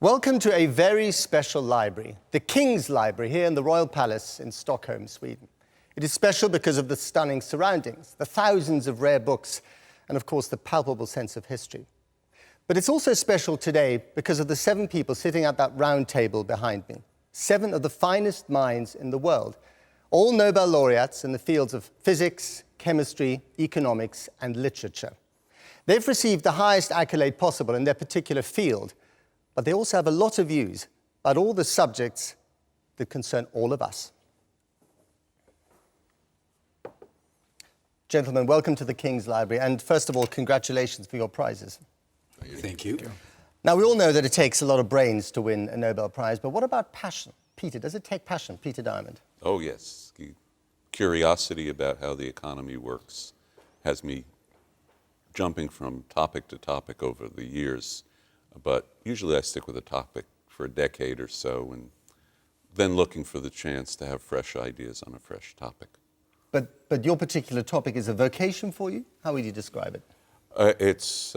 Welcome to a very special library, the King's Library here in the Royal Palace in Stockholm, Sweden. It is special because of the stunning surroundings, the thousands of rare books, and of course the palpable sense of history. But it's also special today because of the 7 people sitting at that round table behind me. 7 of the finest minds in the world, all Nobel Laureates in the fields of physics, chemistry, economics, and literature. They've received the highest accolade possible in their particular field, but they also have a lot of views about all the subjects that concern all of us. Gentlemen, welcome to the King's Library, and first of all, congratulations for your prizes. Thank you. Now, we all know that it takes a lot of brains to win a Nobel Prize, but what about passion? Peter, does it take passion? Peter Diamond. Oh, yes. Curiosity about how the economy works has me jumping from topic to topic over the years. But usually I stick with a topic for a decade or so and then looking for the chance to have fresh ideas on a fresh topic. But your particular topic is a vocation for you? How would you describe it? It's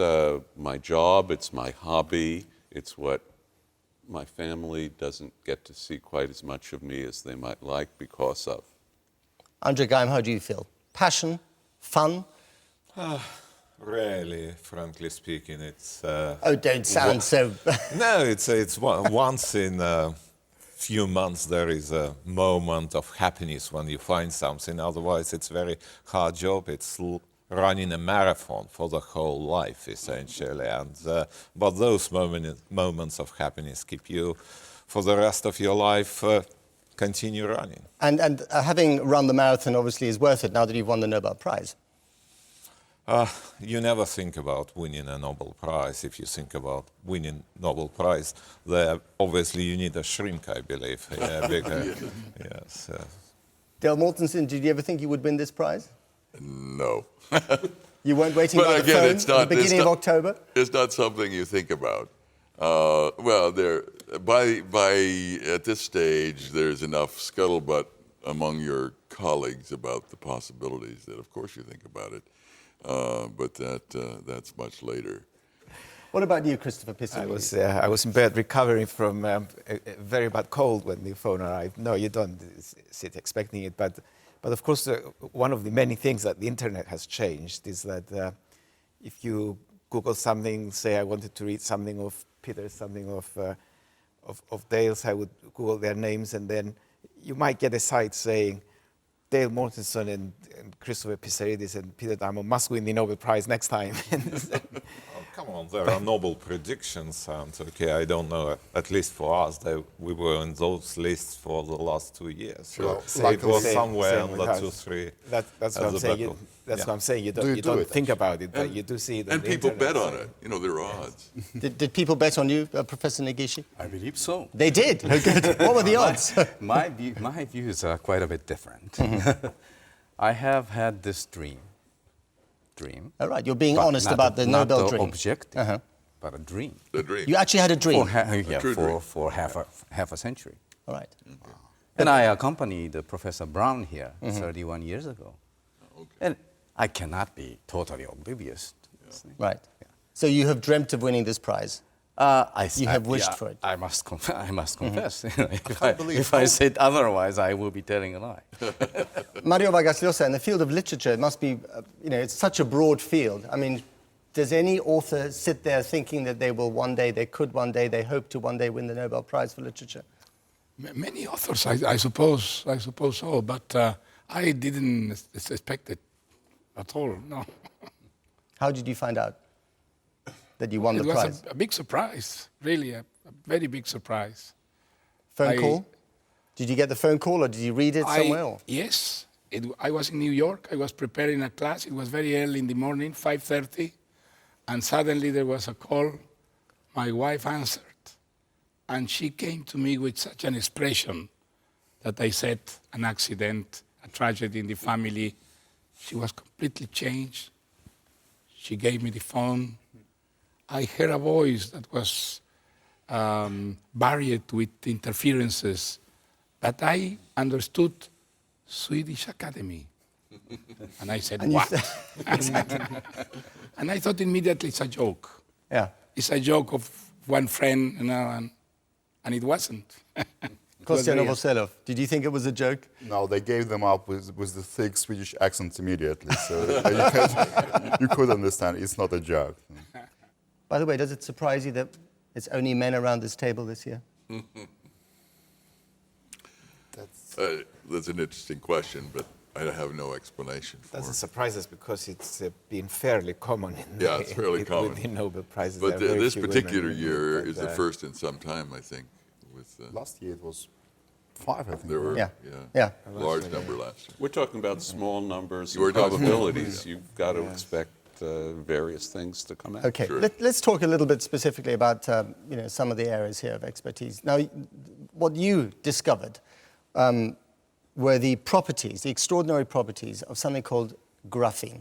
my job, it's my hobby, it's what my family doesn't get to see quite as much of me as they might like because of. Andre Geim, how do you feel? Passion? Fun? Really, frankly speaking, it's... oh, don't sound so... No, it's once in a few months there is a moment of happiness when you find something. Otherwise, it's a very hard job. It's running a marathon for the whole life, essentially. And but those moments of happiness keep you, for the rest of your life, continue running. And having run the marathon obviously is worth it now that you've won the Nobel Prize. You never think about winning a Nobel Prize. If you think about winning Nobel Prize, obviously you need a shrink, I believe. Yes. Dale Mortensen, did you ever think you would win this prize? No. You weren't waiting by the phone at the beginning of October? It's not something you think about. Well, at this stage, there's enough scuttlebutt among your colleagues about the possibilities that, of course, you think about it. But that's much later. What about you, Christopher Pissarides? I was in bed recovering from a very bad cold when the phone arrived. No, you don't sit expecting it. But of course, one of the many things that the internet has changed is that if you Google something, say I wanted to read something of Peter, something of Dale's, I would Google their names, and then you might get a site saying, Dale Mortensen and Christopher Pissarides and Peter Diamond must win the Nobel Prize next time. Oh, come on, there are Nobel predictions, and okay, I don't know, at least for us, we were in those lists for the last 2 years. Well, so it was somewhere in the 2, 3. That's what I'm saying. That's what I'm saying. You don't think about it, but you do see it. And people bet on it. You know, there are odds. Did people bet on you, Professor Negishi? I believe so. They did? What were the odds? My views are quite a bit different. I have had this dream. All right, you're being honest about the Nobel dream. Not the objective, but a dream. The dream. You actually had a dream? For half a century. All right. And I accompanied Professor Brown here 31 years ago. Okay. And I cannot be totally oblivious. Right. Yeah. So you have dreamt of winning this prize? You have wished for it? I must confess. If I said otherwise, I will be telling a lie. Mario Vargas Llosa, in the field of literature, it must be, it's such a broad field. I mean, does any author sit there thinking that they will one day, they hope to one day win the Nobel Prize for literature? Many authors, I suppose so, but I didn't expect it at all, no. How did you find out that you won the prize? It was a big surprise, really, a very big surprise. Phone call? Did you get the phone call or did you read it somewhere? Yes, I was in New York, I was preparing a class, it was very early in the morning, 5:30, and suddenly there was a call. My wife answered, and she came to me with such an expression that I said, an accident, a tragedy in the family. She was completely changed. She gave me the phone. I heard a voice that was buried with interferences, but I understood Swedish Academy. And I said, what? And I thought immediately it's a joke. Yeah. It's a joke of one friend, and and it wasn't. Kostya Novoselov, did you think it was a joke? No, they gave them up with the thick Swedish accent immediately, so you could understand. It's not a joke. By the way, does it surprise you that it's only men around this table this year? That's an interesting question, but I have no explanation for Doesn't it. surprise us because it's been fairly common Yeah, it's fairly common. with the Nobel Prizes. But There are very this few women particular winning, year but, is the first in some time, I think. With Last year it was 5, I think. there were Yeah. large number last year. We're talking about small numbers You were and talking- probabilities. You've got to expect various things to come out. Okay, Sure. let's talk a little bit specifically about some of the areas here of expertise. Now, what you discovered were the properties, the extraordinary properties of something called graphene,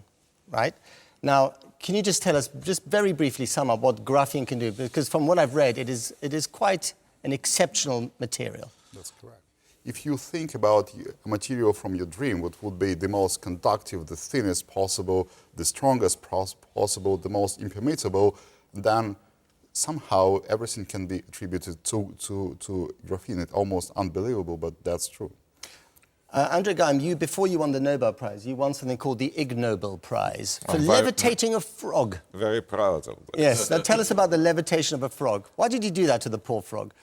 right? Now, can you just tell us, just very briefly sum up what graphene can do? Because from what I've read, it is quite an exceptional material. That's correct. If you think about a material from your dream, what would be the most conductive, the thinnest possible, the strongest possible, the most impermeable, then somehow everything can be attributed to graphene. It's almost unbelievable, but that's true. Andrei Geim, before you won the Nobel Prize, you won something called the Ig Nobel Prize for I'm levitating a frog. Very proud of that. Yes, now tell us about the levitation of a frog. Why did you do that to the poor frog?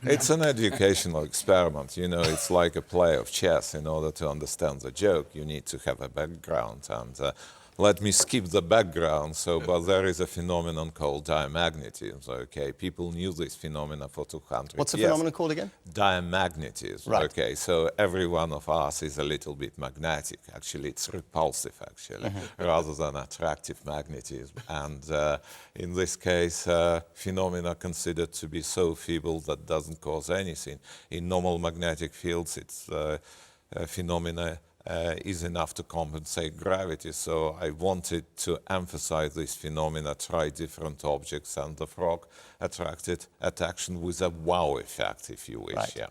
It's an educational experiment. You know, it's like a play of chess. In order to understand the joke, you need to have a background. And let me skip the background. But there is a phenomenon called diamagnetism. Okay, people knew this phenomenon for 200 What's the years. phenomenon called again? Diamagnetism. Right. Okay, so every one of us is a little bit magnetic. Actually, it's repulsive, actually, rather than attractive magnetism. And in this case, phenomena considered to be so feeble that doesn't cause anything. In normal magnetic fields, it's phenomena is enough to compensate gravity. So I wanted to emphasize this phenomena, try different objects, and the frog attracted attention with a wow effect, if you wish. Right. Yeah.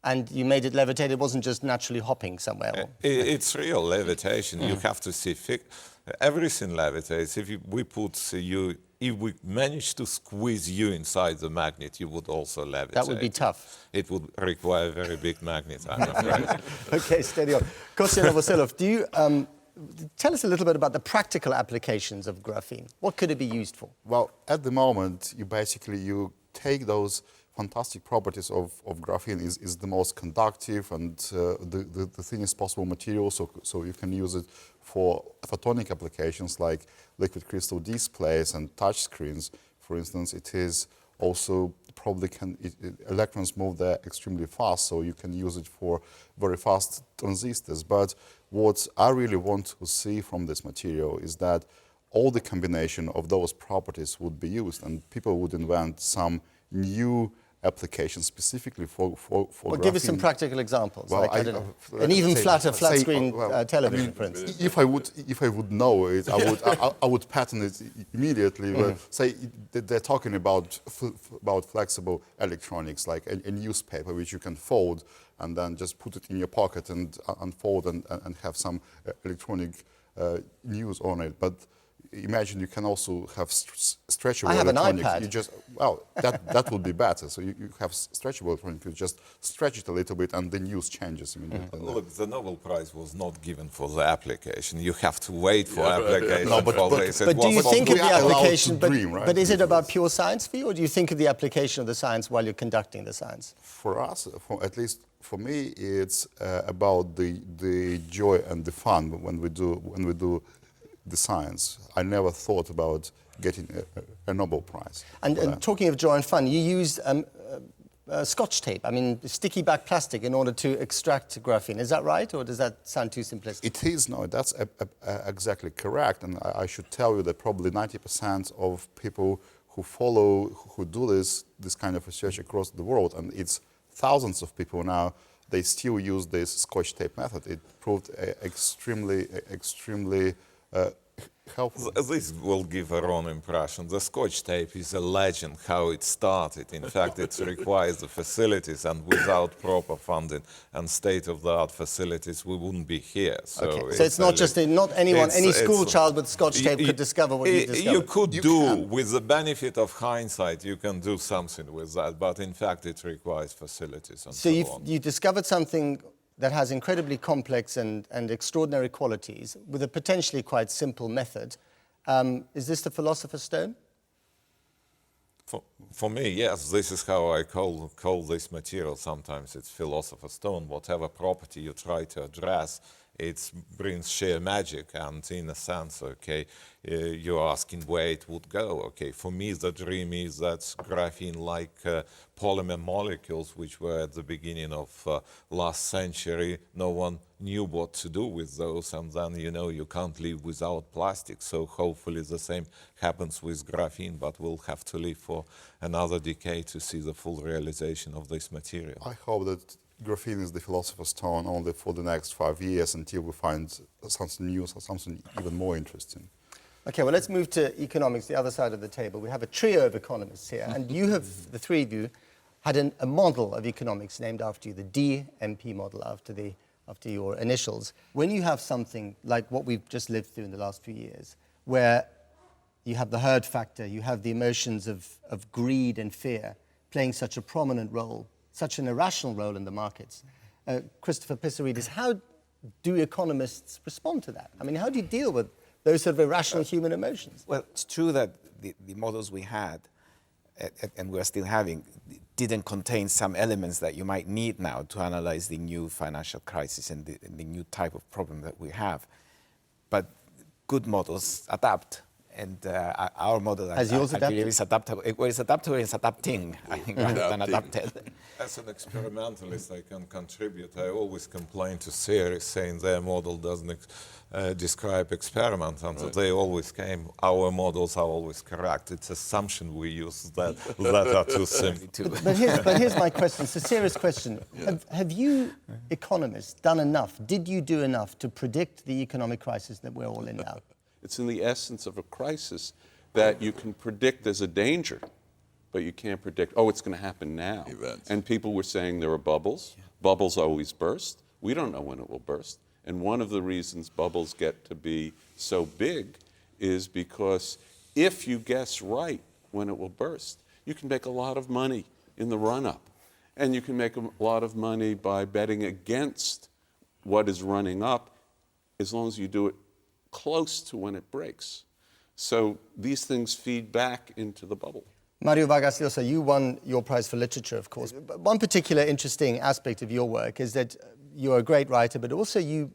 And you made it levitate. It wasn't just naturally hopping somewhere. It's real levitation. You have to see everything levitates. If we manage to squeeze you inside the magnet, you would also levitate. That would be tough. It would require a very big magnet, I'm afraid. Okay, steady on. Kostya Novoselov, do you tell us a little bit about the practical applications of graphene? What could it be used for? Well, at the moment, you take those fantastic properties of graphene is the most conductive and the thinnest possible material, so you can use it for photonic applications like liquid crystal displays and touch screens. For instance, it is also probably electrons move there extremely fast, so you can use it for very fast transistors. But what I really want to see from this material is that all the combination of those properties would be used, and people would invent some new applications specifically for Well, graphene. give us some practical examples. Well, like, I don't know, let's an even say- flatter, say, flat-screen well, television, for instance. If I would know it, I would patent it immediately. But say they're talking about flexible electronics, like a newspaper which you can fold and then just put it in your pocket and unfold and have some electronic news on it. But imagine you can also have stretchable I have an electronics. iPad. That would be better. So you have stretchable electronics. You just stretch it a little bit, and the news changes immediately. Look, the Nobel Prize was not given for the application. You have to wait for application. No, but- for but- this. It But do you wasn't- think of we the are allowed to application, dream, right? but is it about pure science for you, or do you think of the application of the science while you're conducting the science? For us, at least for me, it's about the joy and the fun when we do the science. I never thought about getting a Nobel Prize. And talking of joy and fun, you used Scotch tape, sticky back plastic, in order to extract graphene. Is that right, or does that sound too simplistic? It is, no, that's exactly correct. And I should tell you that probably 90% of people who do this kind of research across the world, and it's thousands of people now, they still use this Scotch tape method. It proved extremely helpful. This will give a wrong impression. The Scotch tape is a legend how it started. In fact, it requires the facilities, and without proper funding and state-of-the-art facilities, we wouldn't be here. So, Okay. So it's not just not anyone, any school child with Scotch tape could discover what you discovered. You could with the benefit of hindsight, you can do something with that, but in fact, it requires facilities and so on. You discovered something that has incredibly complex and extraordinary qualities with a potentially quite simple method. Is this the philosopher's stone? For me, yes, this is how I call this material. Sometimes it's philosopher's stone. Whatever property you try to address, it brings sheer magic, and in a sense, okay, you're asking where it would go. Okay, for me, the dream is that graphene-like polymer molecules, which were at the beginning of last century, no one knew what to do with those, and then, you know, you can't live without plastic. So hopefully the same happens with graphene, but we'll have to live for another decade to see the full realization of this material. I hope that graphene is the philosopher's stone only for the next 5 years until we find something new, something even more interesting. Okay, well, let's move to economics, the other side of the table. We have a trio of economists here, and you have, the three of you, had a model of economics named after you, the DMP model, after your initials. When you have something like what we've just lived through in the last few years, where you have the herd factor, you have the emotions of greed and fear playing such a prominent role, such an irrational role in the markets. Christopher Pissarides, how do economists respond to that? I mean, how do you deal with those sort of irrational human emotions? Well, it's true that the models we had, and we're still having, didn't contain some elements that you might need now to analyze the new financial crisis and the new type of problem that we have. But good models adapt. And our model, I believe, is adaptable. Well, it's adaptable, it's adapting, I think, rather than adapted. As an experimentalist, I can contribute. I always complain to theorists saying their model doesn't describe experiment, and they always claim our models are always correct. It's assumption we use that are too simple. But here's my question. It's a serious question. Have you economists done enough? Did you do enough to predict the economic crisis that we're all in now? It's in the essence of a crisis that you can predict as a danger, but you can't predict, oh, it's going to happen now. Events. And people were saying there are bubbles. Yeah. Bubbles always burst. We don't know when it will burst. And one of the reasons bubbles get to be so big is because if you guess right when it will burst, you can make a lot of money in the run-up. And you can make a lot of money by betting against what is running up, as long as you do it close to when it breaks. So these things feed back into the bubble. Mario Vargas Llosa, you won your prize for literature, of course. But one particular interesting aspect of your work is that you're a great writer, but also you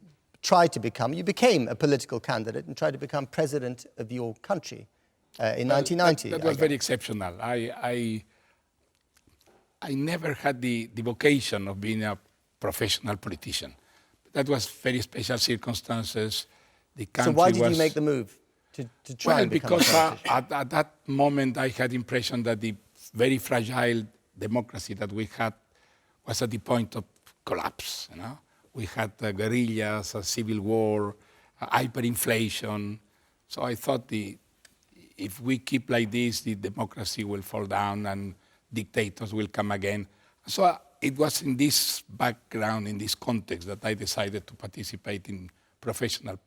became a political candidate and tried to become president of your country in 1990. That was very exceptional. I never had the vocation of being a professional politician. That was very special circumstances. So why did you make the move to try and become a politician? Because at that moment I had the impression that the very fragile democracy that we had was at the point of collapse. You know? We had guerrillas, a civil war, hyperinflation. So I thought if we keep like this, the democracy will fall down and dictators will come again. So it was in this background, in this context, that I decided to participate in professional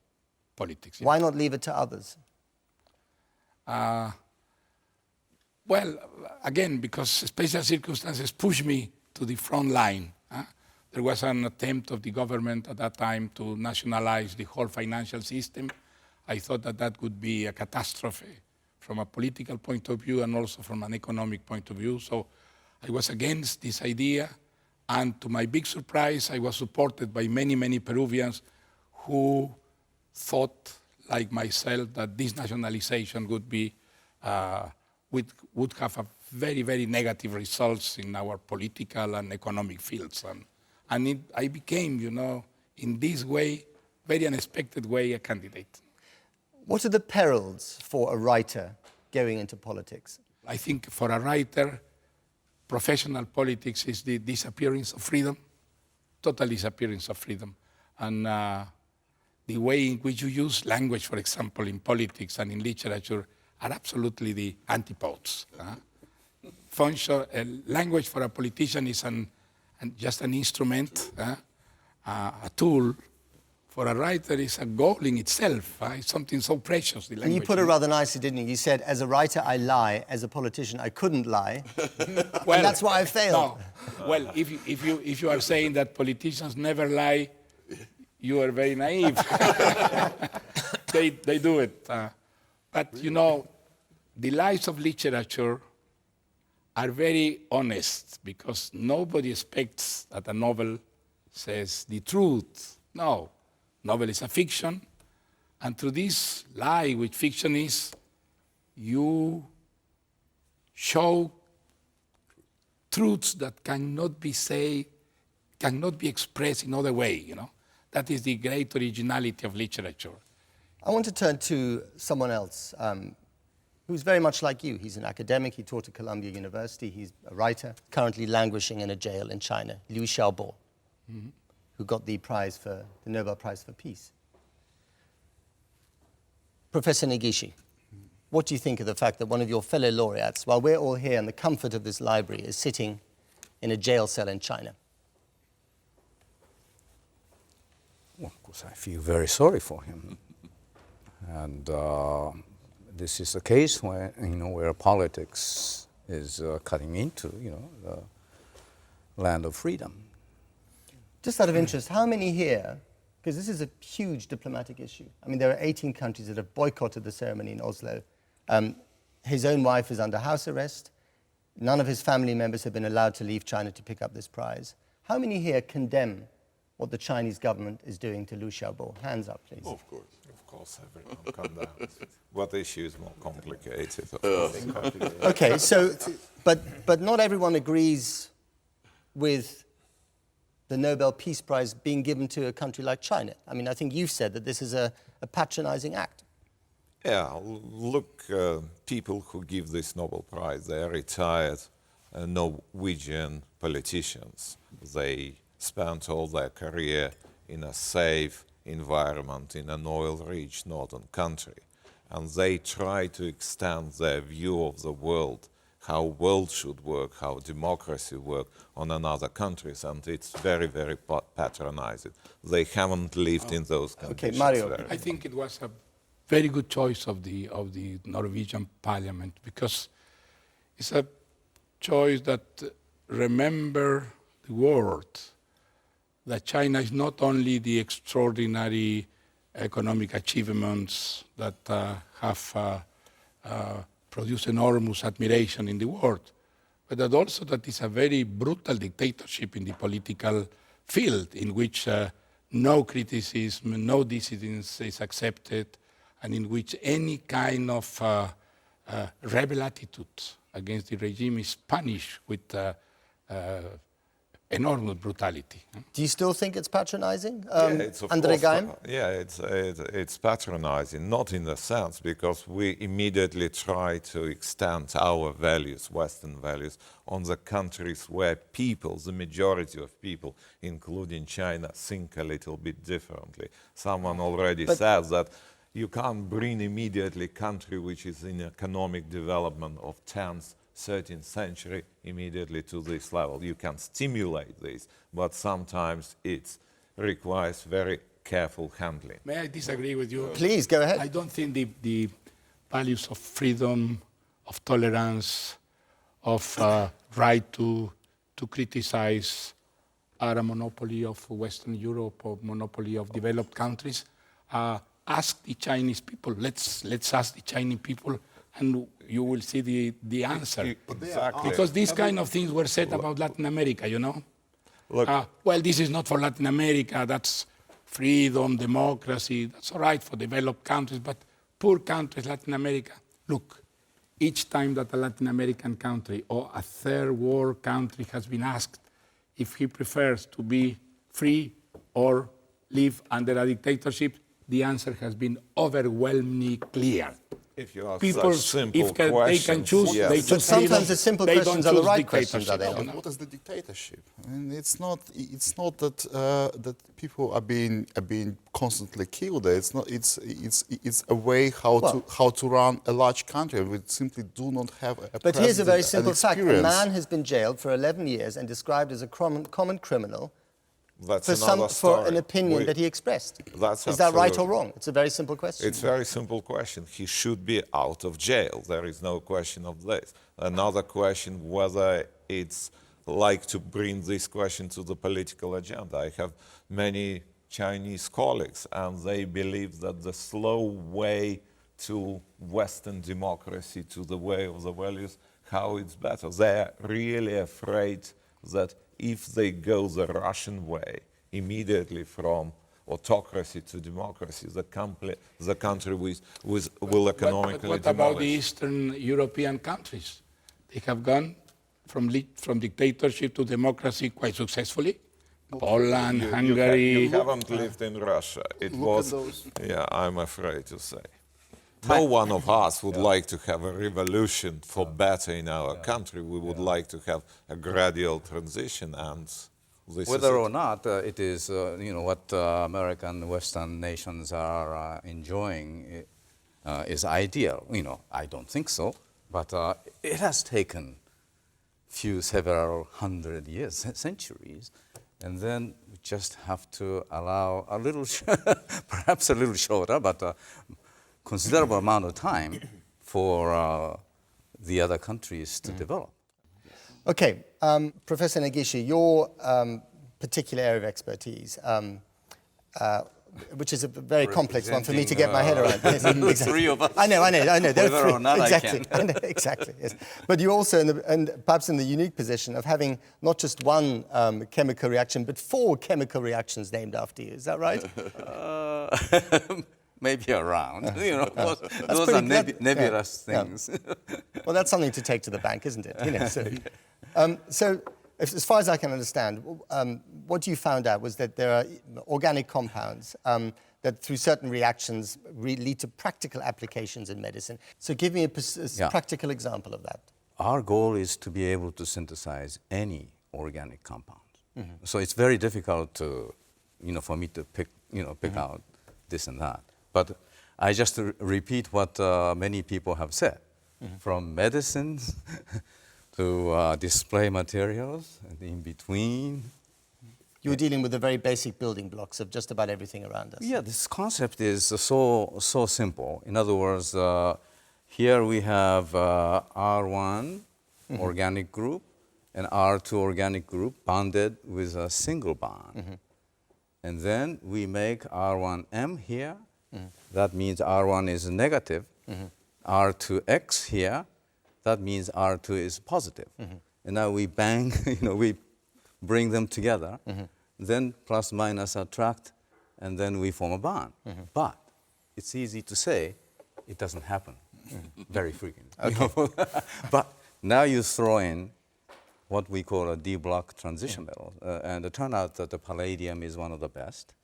politics. Why not leave it to others? Well, again, because special circumstances pushed me to the front line. There was an attempt of the government at that time to nationalize the whole financial system. I thought that would be a catastrophe from a political point of view and also from an economic point of view. So I was against this idea. And to my big surprise, I was supported by many, many Peruvians who thought, like myself, that this nationalization would be would have a very, very negative results in our political and economic fields. And I became, in this way, very unexpected way, a candidate. What are the perils for a writer going into politics? I think for a writer, professional politics is the disappearance of freedom, total disappearance of freedom. And the way in which you use language, for example, in politics and in literature, are absolutely the antipodes. Language for a politician is just an instrument, a tool. For a writer, is a goal in itself. It's something so precious, the language. And you put it rather nicely, didn't you? You said, as a writer, I lie. As a politician, I couldn't lie. Well, and that's why I failed. No. Well, if you are saying that politicians never lie, you are very naive. They do it. But, you know, the lives of literature are very honest because nobody expects that a novel says the truth. No. Novel is a fiction, and through this lie, which fiction is, you show truths that cannot be expressed in other way, you know. That is the great originality of literature. I want to turn to someone else who's very much like you. He's an academic. He taught at Columbia University. He's a writer, currently languishing in a jail in China, Liu Xiaobo. Mm-hmm. Who got the Nobel Prize for Peace. Professor Negishi, what do you think of the fact that one of your fellow laureates, while we're all here in the comfort of this library, is sitting in a jail cell in China? Well, of course, I feel very sorry for him. And this is a case where politics is cutting into, the land of freedom. Just out of interest, how many here, because this is a huge diplomatic issue. I mean, there are 18 countries that have boycotted the ceremony in Oslo. His own wife is under house arrest. None of his family members have been allowed to leave China to pick up this prize. How many here condemn what the Chinese government is doing to Liu Xiaobo? Hands up, please. Oh, of course. Of course, everyone condemns. What issue is more complicated? Of course. Okay, so, but not everyone agrees with the Nobel Peace Prize being given to a country like China. I mean, I think you've said that this is a patronizing act. Yeah, look, people who give this Nobel Prize, they are retired Norwegian politicians. They spent all their career in a safe environment in an oil-rich northern country. And they try to extend their view of the world, how world should work, how democracy works on another countries, and it's very, very patronizing. They haven't lived in those conditions. Okay, Mario. I think it was a very good choice of the Norwegian Parliament because it's a choice that remember the world that China is not only the extraordinary economic achievements that have produce enormous admiration in the world, but that also that is a very brutal dictatorship in the political field in which no criticism, no dissidence is accepted, and in which any kind of rebel attitude against the regime is punished with enormous brutality. Do you still think it's patronizing, It's of Andre course Geim? Yeah, it's patronizing, not in the sense because we immediately try to extend our values, Western values, on the countries where people, the majority of people, including China, think a little bit differently. Someone already says that you can't bring immediately a country which is in economic development of 10th, 13th century immediately to this level. You can stimulate this, but sometimes it requires very careful handling. May I disagree with you? Please, go ahead. I don't think the values of freedom, of tolerance, of right to criticize are a monopoly of Western Europe or monopoly of developed countries. Ask the Chinese people. Let's ask the Chinese people, and you will see the answer. Exactly. Because these kind of things were said about Latin America, you know? Look, well, this is not for Latin America. That's freedom, democracy. That's all right for developed countries, but poor countries, Latin America. Look, each time that a Latin American country or a third world country has been asked if he prefers to be free or live under a dictatorship, the answer has been overwhelmingly clear. If you ask people, such simple if they can questions, choose, yes. they But choose sometimes freedom. the simple They questions don't are the choose right questions, are they dictatorship. not? What is the dictatorship? I mean, it's not that that people are being constantly killed. It's not. It's a way how to run a large country. We simply do not have a. But here's a very president, an simple fact. A experience. man has been jailed for 11 years and described as a common criminal That's for, another for story. an opinion that he expressed. That's Is that right or absolutely- wrong? It's a very simple question. It's a very simple question. He should be out of jail. There is no question of this. Another question whether it's like to bring this question to the political agenda. I have many Chinese colleagues, and they believe that the slow way to Western democracy, to the way of the values, how it's better. They're really afraid that if they go the Russian way, immediately from autocracy to democracy, the country will economically What about the demolish. Eastern European countries? They have gone from dictatorship to democracy quite successfully. Poland, Hungary. You haven't lived in Russia. It Look was, at those. yeah, I'm afraid to say. No one of us would like to have a revolution for better in our country. We would like to have a gradual transition, and this Whether is or not it is, what American Western nations are enjoying is ideal. I don't think so, but it has taken several hundred years, centuries, and then we just have to allow a little, perhaps a little shorter, but considerable amount of time for the other countries to develop. Okay, Professor Negishi, your particular area of expertise, which is a very complex one for me to get my head around. Yes, exactly. Three of us. I know. There are Whether three. or not I exactly. can. I know, exactly. Yes. But you're also and perhaps in the unique position of having not just one chemical reaction, but 4 chemical reactions named after you. Is that right? Maybe around. Those pretty- are that- nebulous yeah, yeah. things. Well, that's something to take to the bank, isn't it? So as far as I can understand, what you found out was that there are organic compounds that through certain reactions lead to practical applications in medicine. So give me a practical example of that. Our goal is to be able to synthesize any organic compound. So it's very difficult to, for me to pick out this and that. But I just repeat what many people have said, from medicines to display materials and in between. You're dealing with the very basic building blocks of just about everything around us. Yeah, this concept is so simple. In other words, here we have R1 organic group and R2 organic group bonded with a single bond. And then we make R1M here. That means R1 is negative. R2X here, that means R2 is positive. And now we bang, we bring them together, then plus minus attract, and then we form a bond. But it's easy to say, it doesn't happen very frequently. But now you throw in what we call a D-block transition metal, and it turned out that the palladium is one of the best,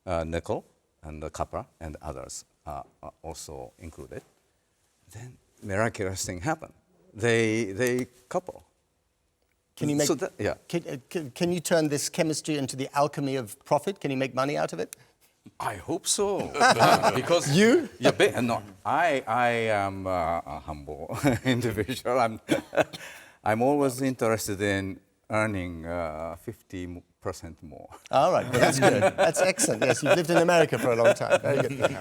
nickel and the copper and others are also included. Then miraculous thing happened. They couple. Can you make? So that, yeah. Can you turn this chemistry into the alchemy of profit? Can you make money out of it? I hope so. Because You? Yeah, no, I am a humble individual. I'm always interested in earning 50% more. All right, well, that's good. That's excellent. Yes, you've lived in America for a long time. Very good.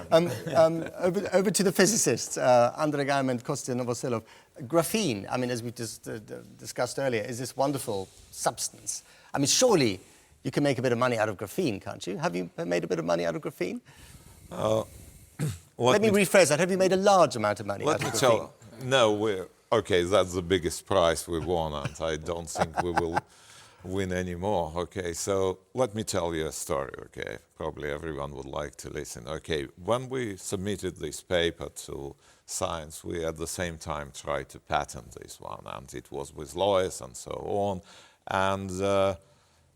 Over to the physicists, Andrei Geim and Konstantin Novoselov. Graphene, I mean, as we just discussed earlier, is this wonderful substance. I mean, surely you can make a bit of money out of graphene, can't you? Have you made a bit of money out of graphene? Let me rephrase that. Have you made a large amount of money out of graphene? No, okay, that's the biggest prize we won, and I don't think we will win anymore. Okay, so let me tell you a story, okay? Probably everyone would like to listen. Okay, when we submitted this paper to Science, we at the same time tried to patent this one, and it was with lawyers and so on. And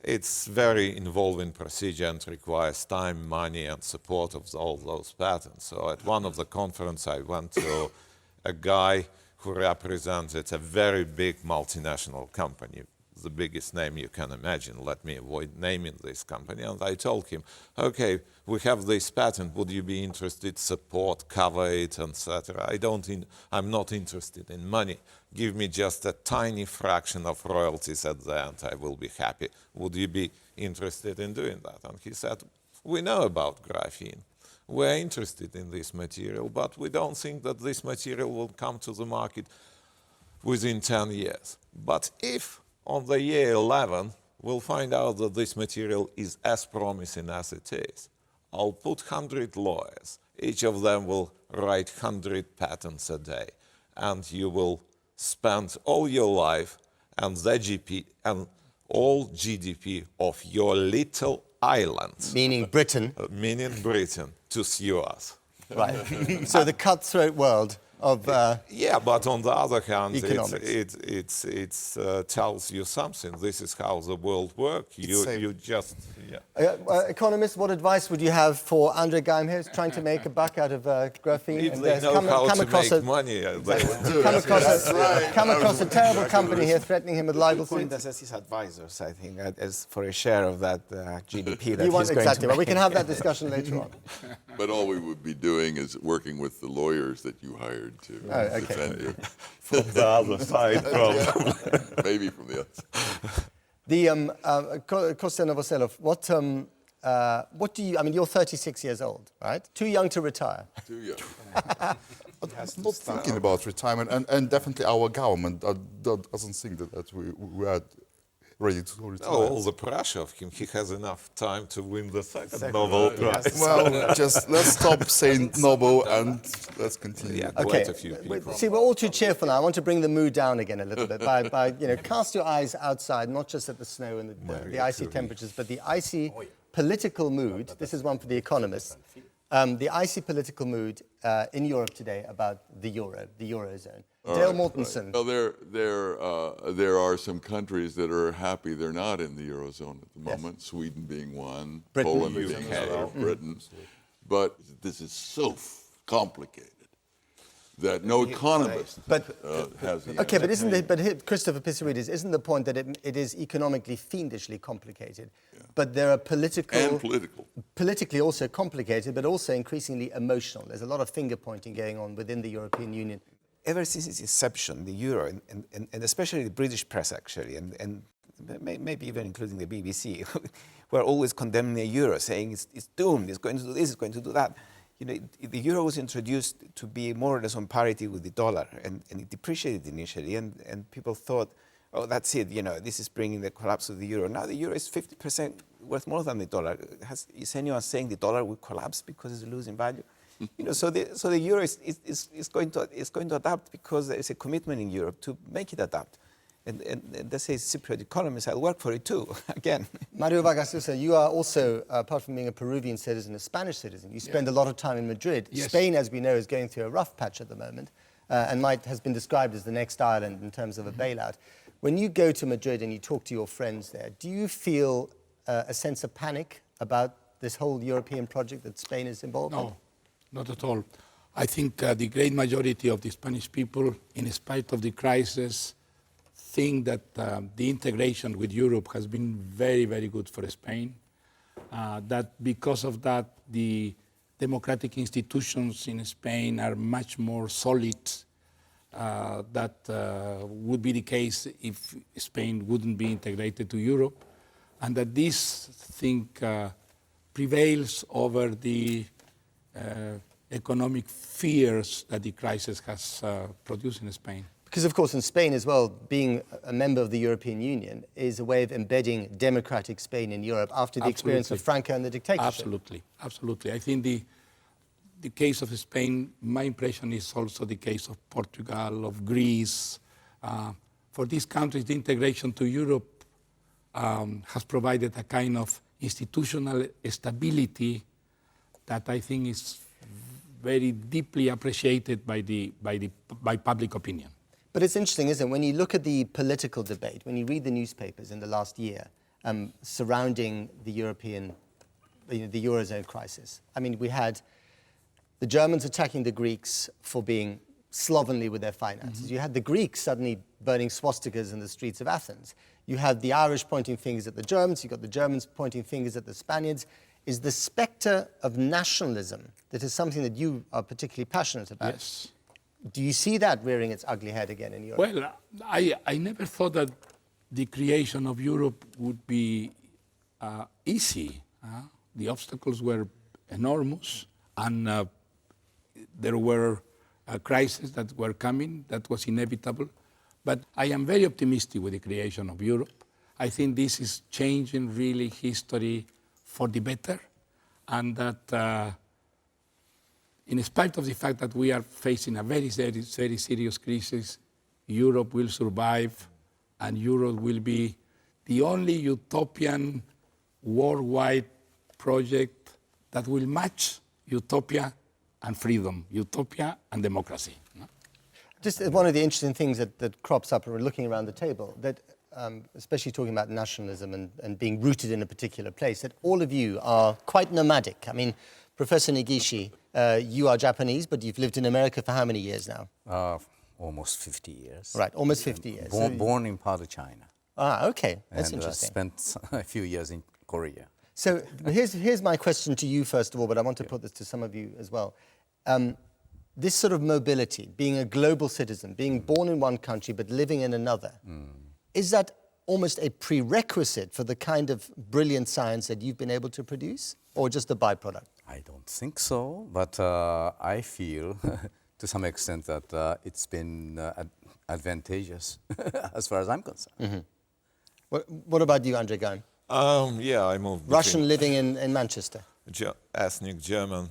It's very involving procedure and requires time, money, and support of all those patents. So at one of the conferences, I went to a guy who represented a very big multinational company, the biggest name you can imagine. Let me avoid naming this company. And I told him, okay, we have this patent. Would you be interested, support, cover it, etc.? I'm not interested in money. Give me just a tiny fraction of royalties at the end. I will be happy. Would you be interested in doing that? And he said, we know about graphene. We're interested in this material, but we don't think that this material will come to the market within 10 years. But if on the year 11, we'll find out that this material is as promising as it is, I'll put 100 lawyers. Each of them will write 100 patents a day. And you will spend all your life and all GDP of your little island. Meaning Britain. Meaning Britain, to sue us. Right. So the cutthroat world of yeah, but on the other hand, it tells you something. This is how the world works. You just economists. What advice would you have for Andrei Geim here, who's trying to make a buck out of graphene? If they know how to make money, they will do it. Come across a terrible company here threatening him with libel suits. As his advisors, I think, as for a share of that GDP that You want he's going exactly. to Well, make. we can have that discussion later on. But all we would be doing is working with the lawyers that you hired to defend you. From the other side, probably. Maybe from the other side. The Konstantin Novoselov, what do you? I mean, you're 36 years old, right? Too young to retire. Too young. I'm not thinking about retirement, and definitely our government doesn't think that we are ready to retire. Oh, all the pressure of him. He has enough time to win the second Nobel Prize. Well, just let's stop saying Nobel and let's continue. Yeah, Okay. quite a few people. See, we're all too cheerful now. I want to bring the mood down again a little bit by cast your eyes outside, not just at the snow and the icy temperatures, but the icy political mood. This is one for the economists. The icy political mood in Europe today about the Eurozone. Dale Mortensen. Well, there are some countries that are happy they're not in the Eurozone at the moment, Sweden being one, Britain. Poland being another, Britain. But this is so complicated that no economist has the Okay, answer. but Christopher Pissarides, isn't the point that it is economically fiendishly complicated, but there are politically also complicated, but also increasingly emotional. There's a lot of finger pointing going on within the European Union. Ever since its inception, the euro, and especially the British press actually, and maybe even including the BBC, were always condemning the euro, saying it's doomed, it's going to do this, it's going to do that. You know, the euro was introduced to be more or less on parity with the dollar, and it depreciated initially, and people thought, oh, that's it, you know, this is bringing the collapse of the euro. Now the euro is 50% worth more than the dollar. Is anyone saying the dollar will collapse because it's losing value? You know, so the euro is going to adapt because there is a commitment in Europe to make it adapt. And they say Cypriot economists, I'll work for it too, again. Mario Vargas Llosa, you are also, apart from being a Peruvian citizen, a Spanish citizen. You spend a lot of time in Madrid. Yes. Spain, as we know, is going through a rough patch at the moment and has been described as the next island in terms of a bailout. When you go to Madrid and you talk to your friends there, do you feel a sense of panic about this whole European project that Spain is involved in? No, not at all. I think the great majority of the Spanish people, in spite of the crisis, think that the integration with Europe has been very, very good for Spain. That because of that, the democratic institutions in Spain are much more solid. That would be the case if Spain wouldn't be integrated to Europe. And that this thing prevails over the economic fears that the crisis has produced in Spain. Because, of course, in Spain as well, being a member of the European Union is a way of embedding democratic Spain in Europe after the experience of Franco and the dictatorship. Absolutely, absolutely. I think the case of Spain, my impression is also the case of Portugal, of Greece. For these countries, the integration to Europe has provided a kind of institutional stability that I think is very deeply appreciated by public opinion. But it's interesting, isn't it? When you look at the political debate, when you read the newspapers in the last year, surrounding the the Eurozone crisis. I mean, we had the Germans attacking the Greeks for being slovenly with their finances. You had the Greeks suddenly burning swastikas in the streets of Athens. You had the Irish pointing fingers at the Germans. You got the Germans pointing fingers at the Spaniards. Is the specter of nationalism, that is something that you are particularly passionate about. Yes. Do you see that rearing its ugly head again in Europe? Well, I never thought that the creation of Europe would be easy. The obstacles were enormous, and there were crises that were coming. That was inevitable. But I am very optimistic with the creation of Europe. I think this is changing really history for the better, and that in spite of the fact that we are facing a very, very, very serious crisis, Europe will survive, and Europe will be the only utopian worldwide project that will match utopia and freedom, utopia and democracy. No? Just one of the interesting things that crops up when we're looking around the table, that especially talking about nationalism and being rooted in a particular place, that all of you are quite nomadic. I mean, Professor Negishi, you are Japanese, but you've lived in America for how many years now? Almost 50 years. Right, almost 50 years. Born in part of China. Ah, okay, that's and, interesting. Spent a few years in Korea. So here's my question to you, first of all, but I want to put this to some of you as well. This sort of mobility, being a global citizen, being born in one country but living in another, is that almost a prerequisite for the kind of brilliant science that you've been able to produce, or just a byproduct? I don't think so, but I feel to some extent that it's been advantageous as far as I'm concerned. What about you, Andrei Geim? Yeah, I moved. Russian living in Manchester. Ethnic German,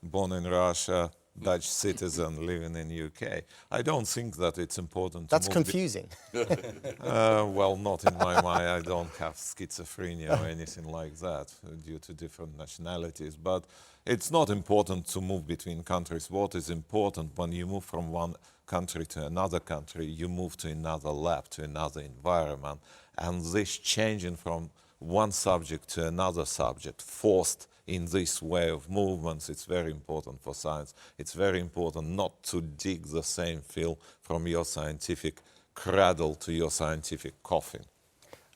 born in Russia, Dutch citizen living in UK. I don't think that it's important. That's to confusing. Well, not in my mind. I don't have schizophrenia or anything like that due to different nationalities. But it's not important to move between countries. What is important when you move from one country to another country, you move to another lab, to another environment. And this changing from one subject to another subject, forced in this way of movements, it's very important for science. It's very important not to dig the same field from your scientific cradle to your scientific coffin.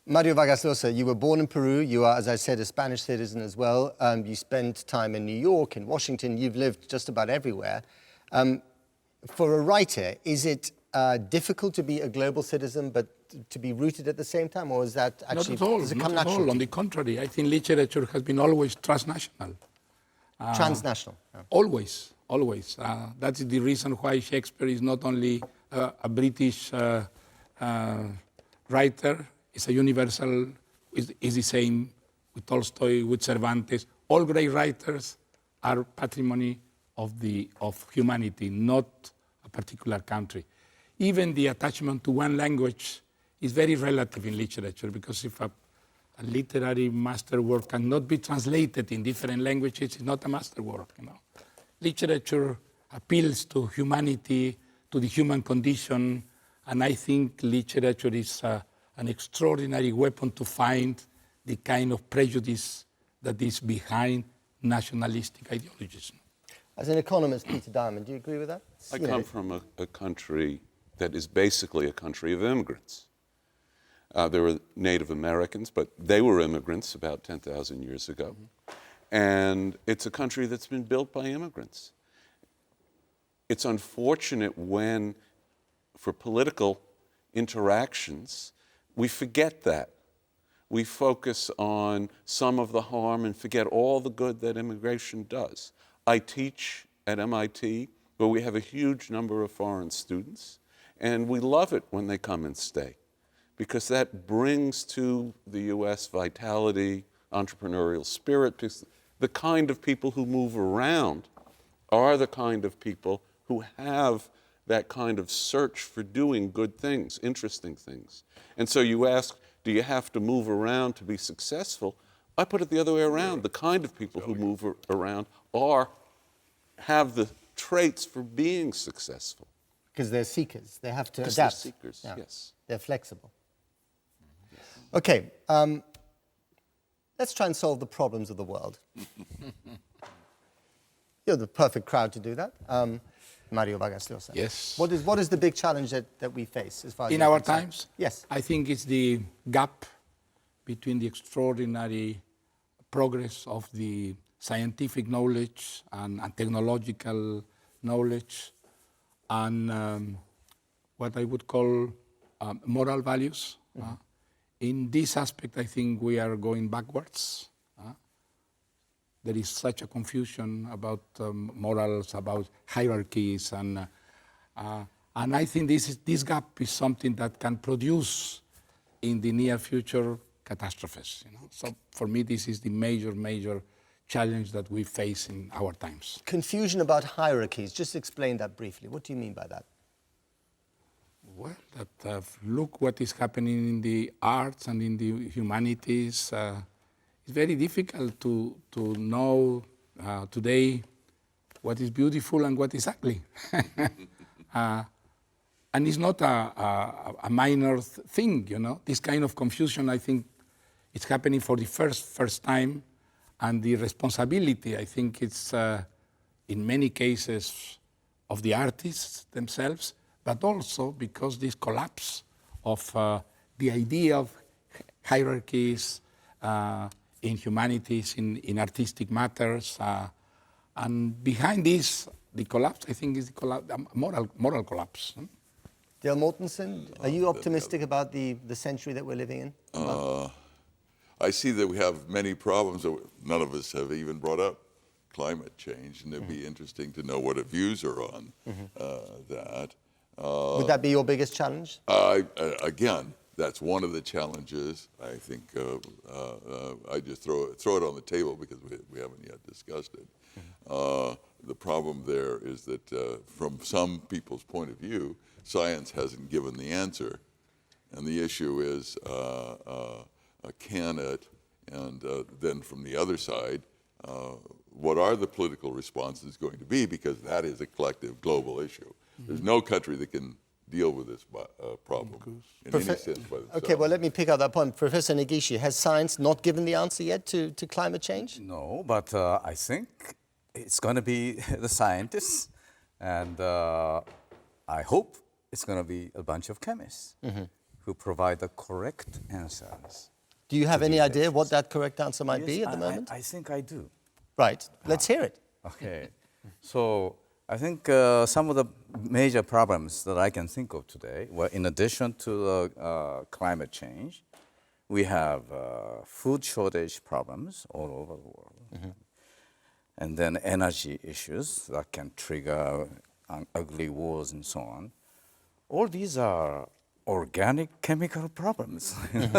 Mario Vargas Llosa, you were born in Peru. You are, as I said, a Spanish citizen as well. You spent time in New York, in Washington. You've lived just about everywhere. For a writer, is it difficult to be a global citizen but to be rooted at the same time, or is that actually, not at all, does it come not at natural? all. On the contrary, I think literature has been always transnational. Transnational. Yeah. Always, always. That's the reason why Shakespeare is not only a British writer, it's a universal, is the same with Tolstoy, with Cervantes. All great writers are patrimony of humanity, not a particular country. Even the attachment to one language is very relative in literature, because if a literary masterwork cannot be translated in different languages, it's not a masterwork. You know? Literature appeals to humanity, to the human condition, and I think literature is an extraordinary weapon to find the kind of prejudice that is behind nationalistic ideologies. As an economist, Peter Diamond, do you agree with that? I come from a country that is basically a country of immigrants. There were Native Americans, but they were immigrants about 10,000 years ago. And it's a country that's been built by immigrants. It's unfortunate when, for political interactions, we forget that. We focus on some of the harm and forget all the good that immigration does. I teach at MIT, where we have a huge number of foreign students, and we love it when they come and stay, because that brings to the U.S. vitality, entrepreneurial spirit. Because the kind of people who move around are the kind of people who have that kind of search for doing good things, interesting things. And so you ask, do you have to move around to be successful? I put it the other way around. The kind of people who move around have the traits for being successful. Because they're seekers. They have to Because adapt. they're seekers, yes. They're flexible. Okay, let's try and solve the problems of the world. You're the perfect crowd to do that. Mario Vargas Llosa. Yes. What is the big challenge that we face as far as In you're our concerned? times, Yes. I think it's the gap between the extraordinary progress of the scientific knowledge and technological knowledge and what I would call moral values. In this aspect, I think we are going backwards. There is such a confusion about morals, about hierarchies, and I think this gap is something that can produce in the near future catastrophes. So for me, this is the major challenge that we face in our times. Confusion about hierarchies. Just explain that briefly. What do you mean by that? Well, look what is happening in the arts and in the humanities. It's very difficult to know today what is beautiful and what is ugly. And it's not a minor thing, This kind of confusion, I think, it's happening for the first time, and the responsibility, I think, it's in many cases of the artists themselves, but also because this collapse of the idea of hierarchies in humanities, in artistic matters, and behind this, the collapse, I think, is the moral collapse. Dale Mortensen, are you optimistic about the century that we're living in? I see that we have many problems that none of us have even brought up. Climate change, and it'd be interesting to know what our views are on that. Would that be your biggest challenge? Again, that's one of the challenges. I think I just throw it on the table because we haven't yet discussed it. The problem there is that from some people's point of view, science hasn't given the answer. And the issue is, can it? And then from the other side, what are the political responses going to be? Because that is a collective global issue. There's no country that can deal with this problem in any sense by themselves. Okay, well, let me pick up that point. Professor Negishi, has science not given the answer yet to climate change? No, but I think it's going to be the scientists, and I hope it's going to be a bunch of chemists who provide the correct answers. Do you have any idea what that correct answer might be at the moment? I think I do. Right, let's hear it. Okay, so I think some of the major problems that I can think of today, well, in addition to climate change, we have food shortage problems all over the world. And then energy issues that can trigger ugly wars and so on. All these are organic chemical problems. And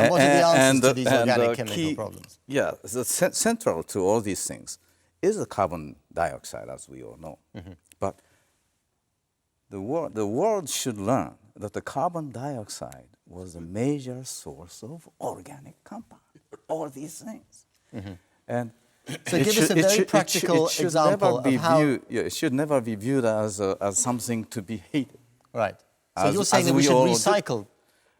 what are the answers to these organic chemical problems? Yeah, central to all these things is the carbon dioxide, as we all know. But the world should learn that the carbon dioxide was a major source of organic compound, all these things. And so give us a very practical example of how... it should never be viewed as something to be hated. Right. So you're saying that we should recycle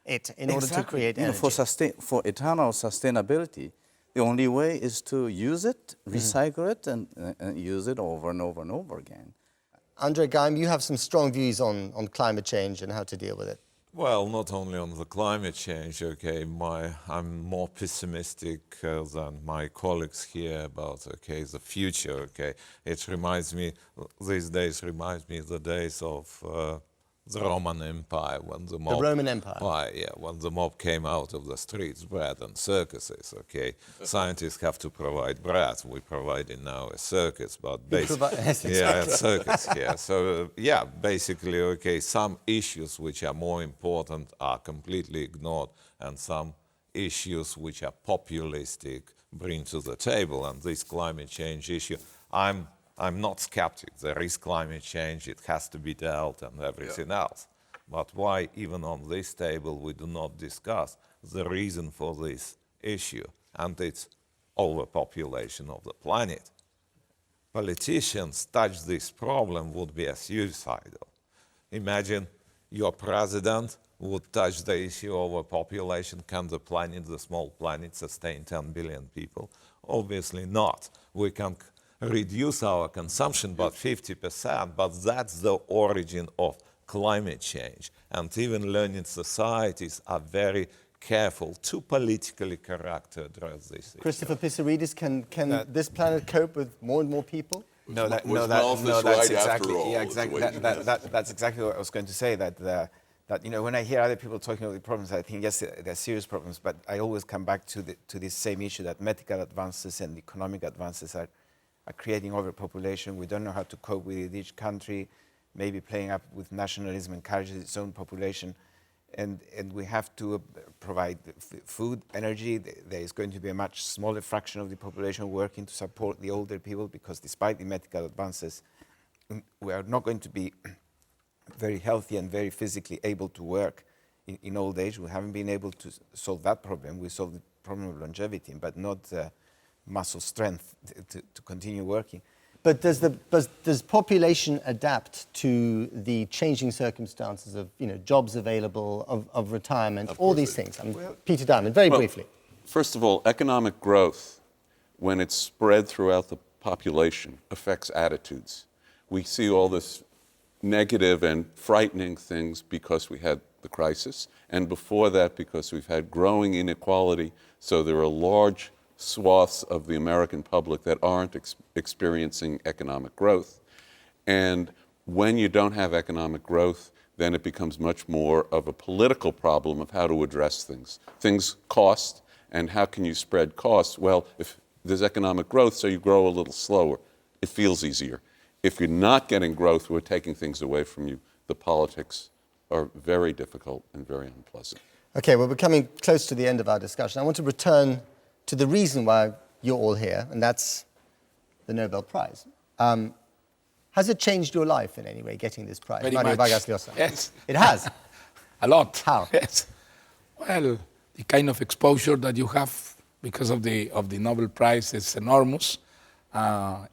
it in order to create energy. For eternal sustainability, the only way is to use it, recycle it, and use it over and over and over again. Andre Geim, you have some strong views on climate change and how to deal with it. Well, not only on the climate change, okay, I'm more pessimistic than my colleagues here about, okay, the future, okay. It reminds me, these days reminds me of the days of the Roman Empire, when the mob... The Roman Empire. Yeah, when the mob came out of the streets, bread and circuses, okay. Scientists have to provide bread. We're providing now a circus, but basically... Yeah, a circus, yeah. So, yeah, basically, okay, some issues which are more important are completely ignored, and some issues which are populistic bring to the table, and this climate change issue, I'm not skeptic. There is climate change, it has to be dealt and everything else. But why even on this table we do not discuss the reason for this issue, and it's overpopulation of the planet. Politicians touch this problem would be suicidal. Imagine your president would touch the issue of overpopulation. Can the planet, the small planet, sustain 10 billion people? Obviously not. We can reduce our consumption by 50%, but that's the origin of climate change. And even learning societies are very careful, too politically correct to address this issue. Christopher Pissarides, can this planet cope with more and more people? That's exactly what I was going to say. That when I hear other people talking about the problems, I think yes, they're serious problems. But I always come back to this same issue that medical advances and economic advances are creating overpopulation. We don't know how to cope with it. Each country maybe playing up with nationalism encourages its own population. And we have to provide food, energy. There is going to be a much smaller fraction of the population working to support the older people, because despite the medical advances, we are not going to be very healthy and very physically able to work in old age. We haven't been able to solve that problem. We solved the problem of longevity, but not muscle strength to continue working. But does population adapt to the changing circumstances of jobs available, of retirement, all these things? Peter Diamond, very briefly. First of all, economic growth, when it's spread throughout the population, affects attitudes. We see all this negative and frightening things because we had the crisis, and before that because we've had growing inequality, so there are large swaths of the American public that aren't experiencing economic growth. And when you don't have economic growth, then it becomes much more of a political problem of how to address things. Things cost, and how can you spread costs? Well, if there's economic growth, so you grow a little slower, it feels easier. If you're not getting growth, we're taking things away from you. The politics are very difficult and very unpleasant. Okay, well, we're coming close to the end of our discussion. I want to return to the reason why you're all here, and that's the Nobel Prize. Has it changed your life in any way, getting this prize? Very Mario much. Vargas Llosa. Yes. It has? A lot. How? Yes. Well, the kind of exposure that you have because of the Nobel Prize is enormous.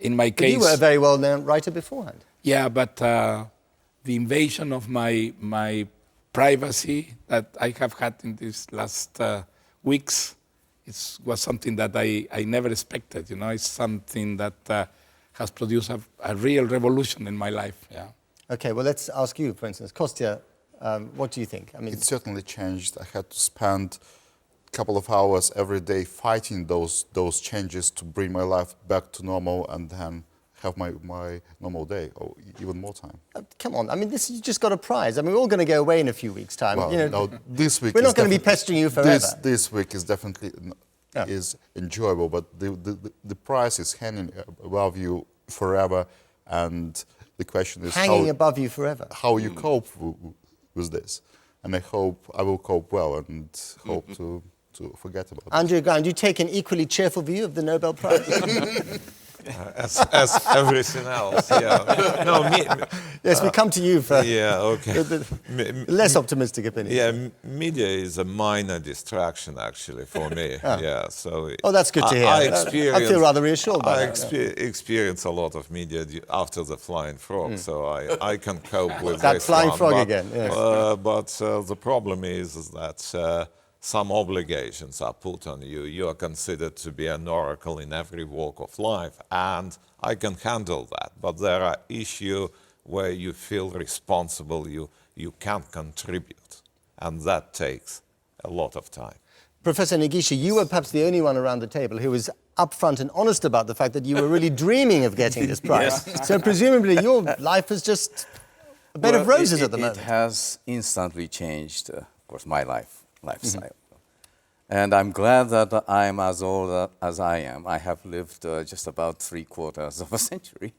In my case, you were a very well-known writer beforehand. Yeah, but the invasion of my privacy that I have had in these last weeks, was something that I never expected. It's something that has produced a real revolution in my life. Yeah. Okay, well, let's ask you, for instance. Kostya, what do you think? I mean, it certainly changed. I had to spend a couple of hours every day fighting those changes to bring my life back to normal, and then have my normal day, or even more time. Come on, I mean, you just got a prize. I mean, we're all going to go away in a few weeks' time. Well, no, this week we're not going to be pestering you forever. This week is definitely is enjoyable, but the prize is hanging above you forever, and the question is hanging above you forever. How you cope with this, and I hope I will cope well, and hope to forget about it. Andrea Geim, do you take an equally cheerful view of the Nobel Prize? As everything else, yeah. No, yes, we come to you for okay. less optimistic opinion. Yeah, media is a minor distraction actually for me. Yeah, so. Oh, that's good to hear. I feel rather reassured by that. I experience a lot of media after the flying frog, so I can cope with that this flying one. frog but, again. Yes. But the problem is that. Some obligations are put on you. You are considered to be an oracle in every walk of life, and I can handle that. But there are issues where you feel responsible, you can't contribute, and that takes a lot of time. Professor Negishi, you were perhaps the only one around the table who was upfront and honest about the fact that you were really dreaming of getting this prize. Yes. So presumably your life is just a bed of roses at the moment. It has instantly changed, of course, my lifestyle. And I'm glad that I'm as old as I am. I have lived just about 3/4 of a century.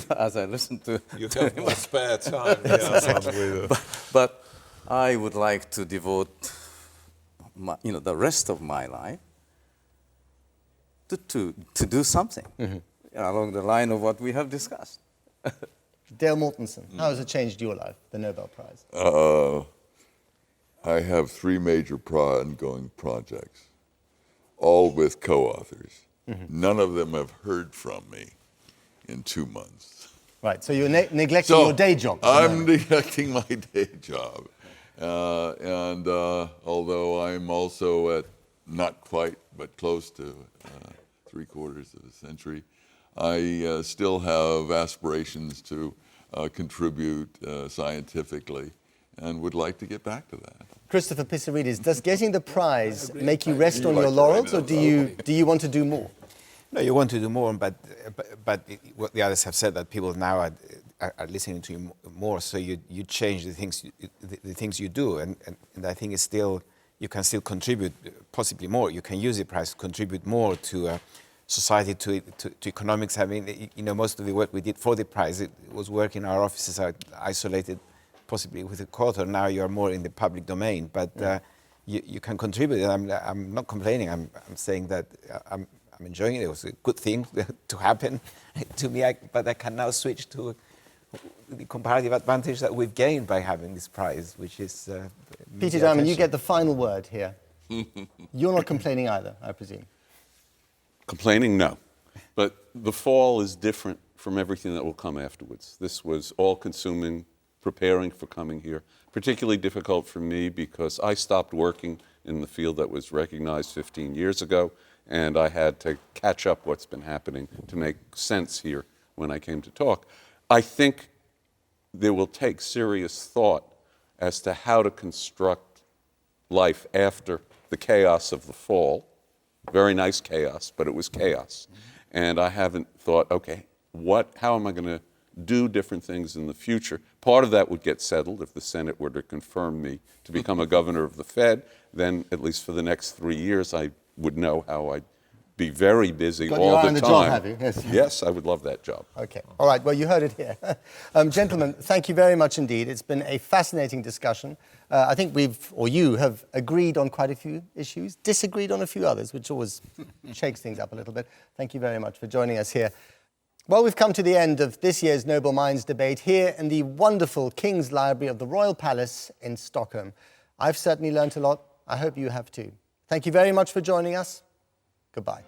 As I listen to you have more spare time. But I would like to devote the rest of my life to do something along the line of what we have discussed. Dale Mortensen, how has it changed your life, the Nobel Prize? I have 3 major ongoing projects, all with co-authors. None of them have heard from me in 2 months. Right, so you're neglecting your day job. I'm neglecting my day job. And although I'm also at not quite, but close to 3/4 of a century, I still have aspirations to contribute scientifically and would like to get back to that. Christopher Pissarides, does getting the prize make you rest on your laurels, or do you want to do more? No, you want to do more, but what the others have said, that people now are listening to you more, so you change the things you do, and I think it's still, you can still contribute possibly more. You can use the prize to contribute more to society, to economics. I mean, you know, most of the work we did for the prize, it was work in our offices, are isolated, possibly with a quarter. Now you are more in the public domain, but you can contribute. And I'm not complaining. I'm saying that I'm enjoying it. It was a good thing to happen to me, but I can now switch to the comparative advantage that we've gained by having this prize, which is Peter Diamond, you get the final word here. You're not complaining either, I presume. Complaining, no. But the fall is different from everything that will come afterwards. This was all-consuming, preparing for coming here. Particularly difficult for me because I stopped working in the field that was recognized 15 years ago, and I had to catch up what's been happening to make sense here when I came to talk. I think there will take serious thought as to how to construct life after the chaos of the fall. Very nice chaos, but it was chaos. And I haven't thought, okay, how am I going to do different things in the future? Part of that would get settled if the Senate were to confirm me to become a governor of the Fed. Then, at least for the next 3 years, I would know how I'd be very busy all the time. Job, have you? Yes. Yes, I would love that job. Okay. All right. Well, you heard it here. Gentlemen, thank you very much indeed. It's been a fascinating discussion. I think you have agreed on quite a few issues, disagreed on a few others, which always shakes things up a little bit. Thank you very much for joining us here. Well, we've come to the end of this year's Nobel Minds debate here in the wonderful King's Library of the Royal Palace in Stockholm. I've certainly learnt a lot. I hope you have too. Thank you very much for joining us. Goodbye.